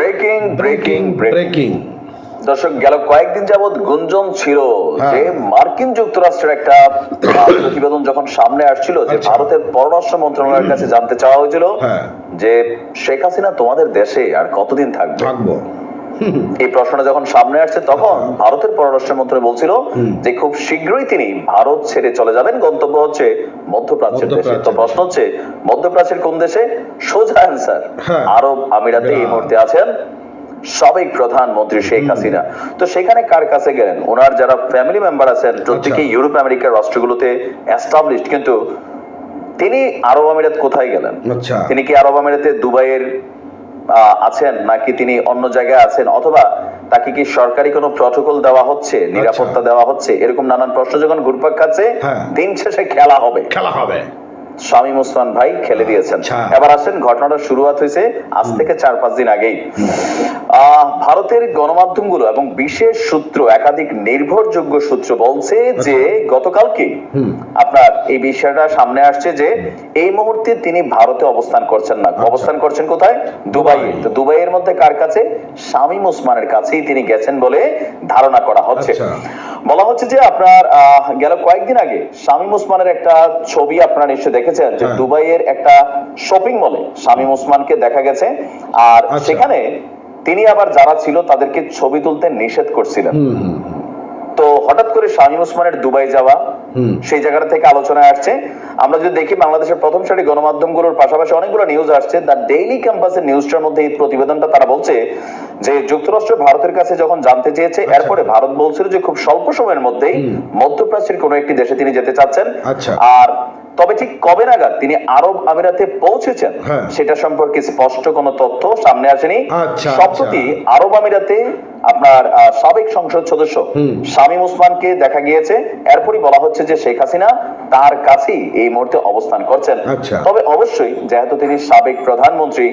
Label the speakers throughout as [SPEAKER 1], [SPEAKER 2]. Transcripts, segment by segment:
[SPEAKER 1] Breaking breaking
[SPEAKER 2] breaking
[SPEAKER 1] দর্শক, গেল কয়েকদিন যাবৎ গুঞ্জন ছিল যে মার্কিন যুক্তরাষ্ট্রের একটা প্রতিবেদন যখন সামনে আসছিল যে ভারতের পররাষ্ট্র মন্ত্রণালয়ের কাছে জানতে চাওয়া হয়েছিল যে শেখ হাসিনা তোমাদের দেশে আর কতদিন থাকবো। এই প্রশ্নটা যখন সামনে আসছে তখন ভারতের পররাষ্ট্র মন্ত্রী বলছিল যে খুব শীঘ্রই তিনি ভারত ছেড়ে চলে যাবেন, গন্তব্য হচ্ছে মধ্যপ্রাচ্যের দেশে। তো প্রশ্ন হচ্ছে মধ্যপ্রাচ্যের কোন দেশে? সোজা অ্যান্সার, আরব আমিরাতে এই মুহূর্তে আছেন সাবেক প্রধানমন্ত্রী শেখ হাসিনা। তো সেখানে কার কাছে গেলেন? ওনার যারা ফ্যামিলি মেম্বার আছেন প্রত্যেকেই ইউরোপ আমেরিকার রাষ্ট্রগুলোতে এস্টাবলিশড, কিন্তু তিনি আরব আমিরাত কোথায় গেলেন? তিনি কি আরব আমিরাতে দুবাইয়ের আছেন নাকি তিনি অন্য জায়গায় আছেন, অথবা তাকে কি সরকারি কোনো প্রটোকল দেওয়া হচ্ছে, নিরাপত্তা দেওয়া হচ্ছে? এরকম নানান প্রশ্ন যখন ঘুরপাক খাচ্ছে, দিন শেষে খেলা হবে। শামীম ওসমান ভাই খেলে দিয়েছেন। এবার আসেন, ঘটনাটা শুরুয়াত হয়েছে আজ থেকে 4-5 দিন আগেই। ভারতের গণমাধ্যমগুলো এবং বিশেষ সূত্র, একাধিক নির্ভরযোগ্য সূত্র বলছে যে গতকালকে আপনার এই বিষয়টা সামনে আসছে যে এই মুহূর্তে তিনি ভারতে অবস্থান করছেন না, অবস্থান করছেন কোথায়? দুবাইয়ে। তো দুবাইয়ের মধ্যে কার কাছে? শামীম ওসমানের কাছেই তিনি গেছেন বলে ধারণা করা হচ্ছে। বলা হচ্ছে যে আপনার গেল কয়েকদিন আগে শামীম ওসমানের একটা ছবি আপনারা নিশ্চয়ই দেখেছেন যে দুবাইয়ের একটা শপিং মলে শামীম ওসমানকে দেখা গেছে, আর সেখানে তিনি আবার যারা ছিল তাদেরকে ছবি তুলতে নিষেধ করছিলেন। তো হঠাৎ করে শামীম ওসমানের দুবাই যাওয়া, সেই জায়গাটা থেকে আলোচনায় আসছে। আমরা যদি দেখি বাংলাদেশের প্রথম সারি গণমাধ্যমগুলোর পাশাপাশি অনেকগুলো নিউজ আসছে। দ্য ডেইলি ক্যাম্পাসের নিউজটার মধ্যে এই প্রতিবেদনটা তারা বলছে যে যুক্তরাষ্ট্র ভারতের কাছে যখন জানতে চেয়েছে, এরপরে ভারত বলছিল যে খুব স্বল্প সময়ের মধ্যেই মধ্যপ্রাচ্যের কোনো একটি দেশে তিনি যেতে চাচ্ছেন। আর তবে ঠিক কবে নাগাদ তিনি আরব আমিরাতে পৌঁছেছেন সেটা সম্পর্কে স্পষ্ট কোনো তথ্য সামনে আসেনি। সম্প্রতি আরব আমিরাতে আপনার সাবেক সংসদ সদস্য শামীম ওসমানকে দেখা গিয়েছে। এরপরই বলা হচ্ছে যে শেখ হাসিনা তার কাছেই এই মুহূর্তে অবস্থান করছেন। তবে অবশ্যই যেহেতু তিনি সাবেক প্রধানমন্ত্রী,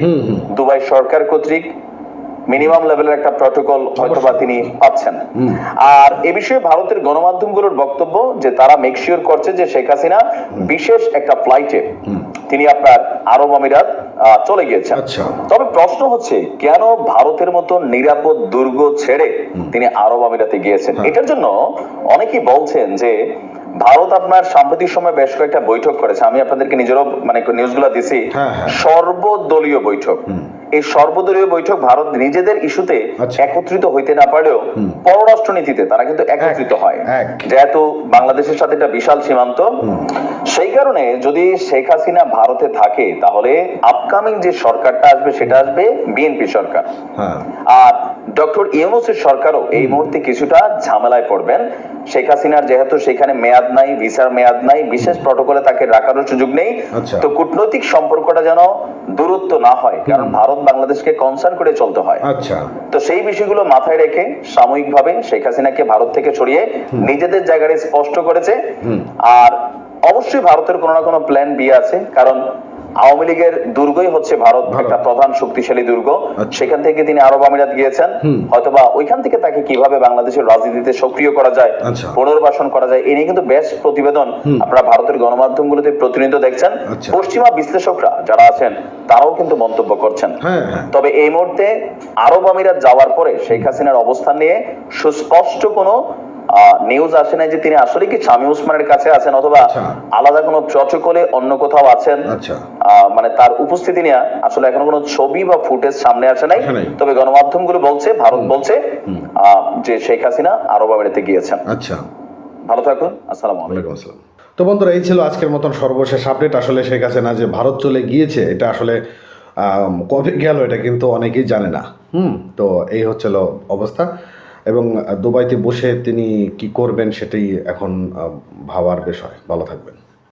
[SPEAKER 1] দুবাই সরকার কর্তৃক মিনিমাম লেভেলের একটা প্রটোকল হয়তোবা তিনি পাচ্ছেন। আর এ বিষয়ে ভারতের গণমাধ্যমগুলোর বক্তব্য যে তারা মেক শিওর করছে যে শেখ হাসিনা বিশেষ একটা ফ্লাইটে তিনি আপনার আরব আমিরাত চলে গিয়েছেন। তবে প্রশ্ন হচ্ছে কেন ভারতের মতো নিরাপদ দুর্গ ছেড়ে তিনি আরব আমিরাতে গিয়েছেন? এটার জন্য অনেকেই বলছেন যে ভারত আপনার সাম্প্রতিক সময় বেশ কয়েকটা বৈঠক করেছে। আমি আপনাদেরকে নিজেরও মানে নিউজগুলো দিছি, সর্বদলীয় বৈঠক। এই সর্বদলীয় বৈঠক ভারত নিজেদের ইস্যুতে একত্রিত হইতে না পারলেও পররাষ্ট্র নীতিতে তারা কিন্তু একত্রিত হয়, যেহেতু বাংলাদেশের সাথে একটা বিশাল সীমান্ত। সেই কারণে যদি শেখ হাসিনা ভারতে থাকে তাহলে আপকামিং যে সরকারটা আসবে সেটা আসবে বিএনপি সরকার। আর ডক্টর ইউনূসের সরকারও এই মুহূর্তে কিছুটা ঝামেলায় পড়বেন। শেখ হাসিনার যেহেতু সেখানে মেয়াদ নাই, ভিসার মেয়াদ নাই, বিশেষ প্রটোকলে তাকে রাখারও সুযোগ নেই। তো কূটনৈতিক সম্পর্কটা যেন দূরত্ব না হয়, কারণ ভারত বাংলাদেশকে কনসার্ন করে চলতে হয়। তো সেই বিষয়গুলো মাথায় রেখে সাময়িকভাবে শেখ হাসিনাকে ভারত থেকে সরিয়ে নিজেদের জায়গায় স্পষ্ট করেছে। আর অবশ্যই ভারতের কোনো না কোনো প্ল্যান বি আছে, কারণ আওয়ামী লীগের দুর্গই হচ্ছে ভারত, একটা প্রধান শক্তিশালী দুর্গ। সেখান থেকে তিনি আরব আমিরাত গিয়েছেন, হয়তোবা ওইখান থেকে তাকে কিভাবে বাংলাদেশের রাজনীতিতে সক্রিয় করা যায়, পুনর্বাসন করা যায়, এই নিয়ে কিন্তু বেশ প্রতিবেদন আপনারা ভারতের গণমাধ্যমগুলোতে প্রতিনিয়ত দেখছেন। পশ্চিমা বিশ্লেষকরা যারা আছেন তারাও কিন্তু মন্তব্য করছেন। তবে এই মুহূর্তে আরব আমিরাত যাওয়ার পরে শেখ হাসিনার অবস্থান নিয়ে সুস্পষ্ট কোনো নিউজ আসে না যে তিনি আসলে কি শামীম ওসমানের কাছে আছেন অথবা আলাদা কোনো প্রটোকলে অন্য কোথাও আছেন। মানে তার উপস্থিতি নিয়ে আসলে এখনো কোনো ছবি বা ফুটেজ সামনে আসে নাই। তবে গণমাধ্যমগুলো বলছে, ভারত বলছে যে শেখ হাসিনা আরব আমিরাতে গিয়েছেন। ভালো থাকুন, আসসালামু আলাইকুম।
[SPEAKER 2] তো বন্ধুরা, এই ছিল আজকের মতন সর্বশেষ আপডেট। আসলে শেখ হাসিনা যে ভারত চলে গিয়েছে এটা আসলে কবে গেল এটা কিন্তু অনেকেই জানে না। তো এই হচ্ছিল অবস্থা, এবং দুবাইতে বসে তিনি কি করবেন সেটাই এখন ভাবার বিষয়। ভালো থাকবেন।